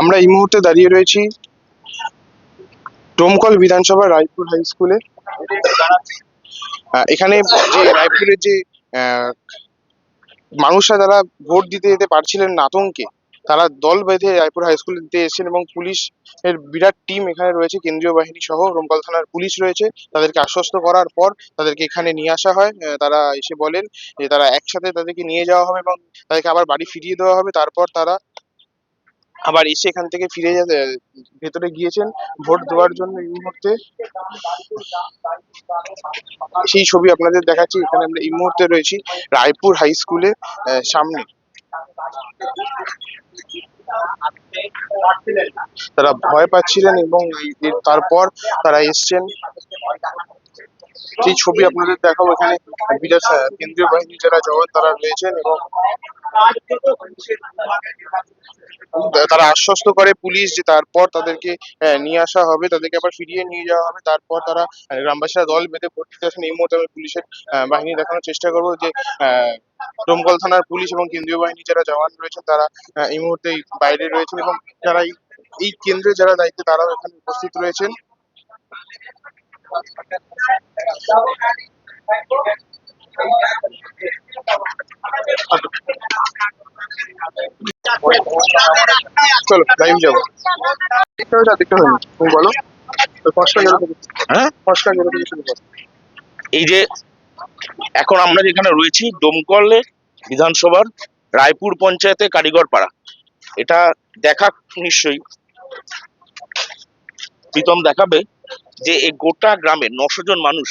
আমরা এই মুহূর্তে দাঁড়িয়ে রয়েছি ডোমকল বিধানসভা রায়পুর হাই স্কুলে। এখানে যে রায়পুরের যে আহ, মানুষরা যারা ভোট দিতে যেতে পারছিলেন না আতঙ্কে, তারা দল বেঁধে রায়পুর হাই স্কুলে দিতে এসেছেন এবং পুলিশের বিরাট টিম এখানে রয়েছে, কেন্দ্রীয় বাহিনী সহ ডোমকল থানার পুলিশ রয়েছে। তাদেরকে আশ্বস্ত করার পর তাদেরকে এখানে নিয়ে আসা হয়। তারা এসে বলেন যে তারা একসাথে তাদেরকে নিয়ে যাওয়া হবে এবং তাদেরকে আবার বাড়ি ফিরিয়ে দেওয়া হবে। তারপর তারা আবার এসে এখান থেকে ফিরে যেতে ভেতরে গিয়েছেন ভোট দেওয়ার জন্য। এই মুহূর্তে সেই ছবি আপনাদের দেখাচ্ছি। এখানে আমরা এই মুহূর্তে রয়েছি রায়পুর হাই স্কুলের সামনে। তারা ভয় পাচ্ছিলেন এবং তারপর তারা এসছেন। সেই ছবি আপনাদের দেখাবো। এখানে বিরাট কেন্দ্রীয় বাহিনী যারা জওয়ান তারা রয়েছেন এবং তারা আশ্বস্ত করে পুলিশ যে তারপর তাদেরকে নিয়ে আসা হবে, তাদেরকে আবার ফিরিয়ে নিয়ে যাওয়া হবে। তারপর তারা গ্রামবাসীরা দল বেঁধে ভোট দিতে আসেন। এই মুহূর্তে আমি পুলিশের বাহিনী দেখানোর চেষ্টা করবো যে ডোমকল থানার পুলিশ এবং কেন্দ্রীয় বাহিনী যারা জওয়ান রয়েছেন তারা এই মুহূর্তে বাইরে রয়েছেন এবং যারা এই কেন্দ্রে যারা দায়িত্বে তারাও এখানে উপস্থিত রয়েছেন। চলো লাইভ যাবো। দেখতে হবে তুমি বলো। এই যে এখন আমরা যেখানে রয়েছি ডোমকলে বিধানসভার রায়পুর পঞ্চায়েতে কারিগর পাড়া, এটা দেখা নিশ্চয়ই প্রীতম দেখাবে যে এই গোটা গ্রামে 900 জন মানুষ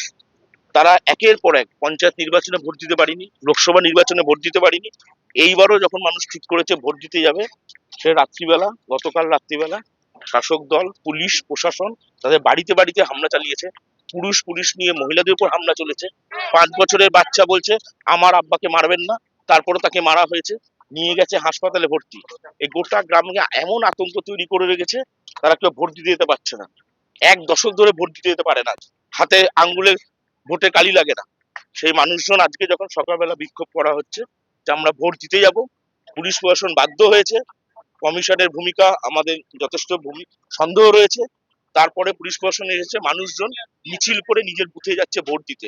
তারা একের পর এক পঞ্চায়েত নির্বাচনে ভোট দিতে পারিনি, লোকসভা নির্বাচনে ভোট দিতে পারিনি। এইবারও যখন মানুষ ঠিক করেছে ভোট দিতে যাবে, সে রাত্রিবেলা, গতকাল রাত্রিবেলা শাসক দল, পুলিশ প্রশাসন তাদের বাড়িতে বাড়িতে হামলা চালিয়েছে। পুলিশ নিয়ে মহিলাদের উপর হামলা চলেছে। 5 বছরের বাচ্চা বলছে আমার আব্বাকে মারবেন না, তারপরে তাকে মারা হয়েছে, নিয়ে গেছে হাসপাতালে ভর্তি। এই গোটা গ্রামকে এমন আতঙ্ক তৈরি করে রেখেছে, তারা কেউ ভোট দিতে যেতে পারছে না। 1 দশক ধরে ভোট দিতে যেতে পারে না, হাতে আঙ্গুলে ভোটে কালি লাগে না। সেই মানুষজন আজকে যখন সকালবেলা বিক্ষোভ করা হচ্ছে যে আমরা ভোট দিতে যাব, পুলিশ প্রশাসন বাধ্য হয়েছে। কমিশনের ভূমিকা আমাদের যথেষ্ট সন্দেহ রয়েছে। তারপরে পুলিশ প্রশাসন এসেছে, মানুষজন মিছিল করে নিজের বুথে যাচ্ছে ভোট দিতে।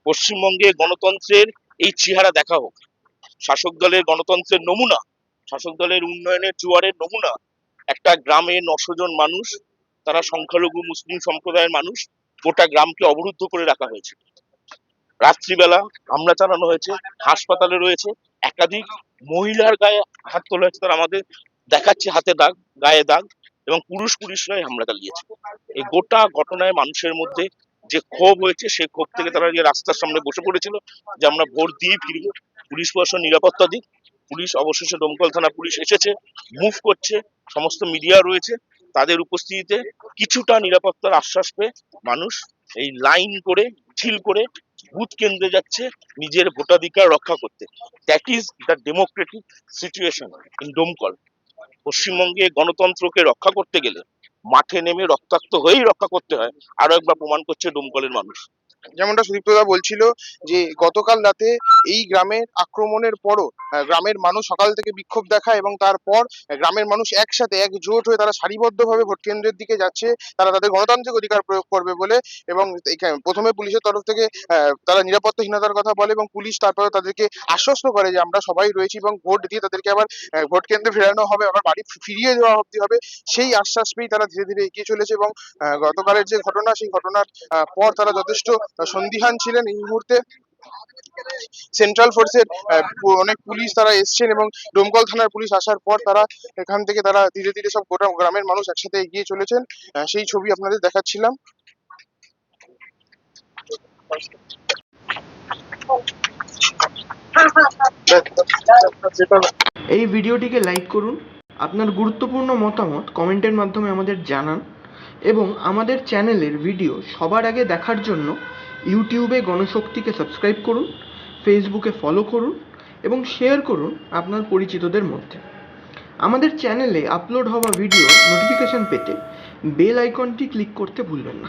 পশ্চিমবঙ্গে গণতন্ত্রের এই চেহারা দেখা হোক, শাসক দলের গণতন্ত্রের নমুনা, শাসক দলের উন্নয়নের জোয়ারের নমুনা। একটা গ্রামে 900 জন মানুষ, তারা সংখ্যালঘু মুসলিম সম্প্রদায়ের মানুষ, গোটা গ্রামকে অবরুদ্ধ করে রাখা হয়েছে। রাত্রিবেলা হামলা চালানো হয়েছে, হাসপাতালে রয়েছে, একাধিক মহিলার গায়ে হাত তোলা হয়েছে, তারা আমাদের দেখাচ্ছে হাতে দাগ, গায়ে দাগ, এবং পুরুষরাই হামলা চালিয়েছে। এই গোটা ঘটনায় মানুষের মধ্যে যে ক্ষোভ হয়েছে, সেই ক্ষোভ থেকে তারা যে রাস্তার সামনে বসে পড়েছিল যে আমরা ভোট দিয়ে ফিরবো, পুলিশ প্রশাসন নিরাপত্তা দিক। পুলিশ অবশেষে ডোমকল থানা পুলিশ এসেছে, মুভ করছে, সমস্ত মিডিয়া রয়েছে, তাদের উপস্থিতিতে কিছুটা নিরাপত্তার আশ্বাস পেয়ে মানুষ এই লাইন করে মিছিল করে বুথ কেন্দ্রে যাচ্ছে নিজের ভোটাধিকার রক্ষা করতে। That is the democratic situation in Domkol. পশ্চিমবঙ্গে গণতন্ত্রকে রক্ষা করতে গেলে মাঠে নেমে রক্তাক্ত হয়েই রক্ষা করতে হয়, আরো একবার প্রমাণ করছে ডোমকলের মানুষ। যেমনটা সুদীপ্তদা বলছিল যে গতকাল রাতে এই গ্রামের আক্রমণের পরও গ্রামের মানুষ সকাল থেকে বিক্ষোভ দেখায় এবং তারপর গ্রামের মানুষ একসাথে একজোট হয়ে তারা সারিবদ্ধভাবে ভোট কেন্দ্রের দিকে যাচ্ছে, তারা তাদের গণতান্ত্রিক অধিকার প্রয়োগ করবে বলে। এবং প্রথমে পুলিশের তরফ থেকে তারা নিরাপত্তাহীনতার কথা বলে এবং পুলিশ তারপরে তাদেরকে আশ্বস্ত করে যে আমরা সবাই রয়েছি এবং ভোট দিয়ে তাদেরকে আবার ভোট কেন্দ্রে ফেরানো হবে, আবার বাড়ি ফিরিয়ে দেওয়া অব্দি হবে। সেই আশ্বাস পেয়েই তারা ধীরে ধীরে এগিয়ে চলেছে এবং গতকালের যে ঘটনা, সেই ঘটনার পর তারা যথেষ্ট সন্দিহান ছিলেন। এই মুহূর্তে সেন্ট্রাল ফোর্সের অনেক পুলিশ তারা এসছেন এবং ডোমকল থানার পুলিশ আসার পর তারা এখান থেকে তারা ধীরে ধীরে সব গোটা গ্রামের মানুষ একসাথে এগিয়ে চলেছেন। সেই ছবি আপনাদের দেখাচ্ছিলাম। এই ভিডিওটিকে লাইক করুন, আপনার গুরুত্বপূর্ণ মতামত কমেন্টের মাধ্যমে আমাদের জানান এবং আমাদের চ্যানেলের ভিডিও সবার আগে দেখার জন্য ইউটিউবে গণশক্তিকে সাবস্ক্রাইব করুন, ফেসবুকে ফলো করুন এবং শেয়ার করুন আপনার পরিচিতদের মধ্যে। আমাদের চ্যানেলে আপলোড হওয়া ভিডিও নোটিফিকেশন পেতে বেল আইকনটি ক্লিক করতে ভুলবেন না।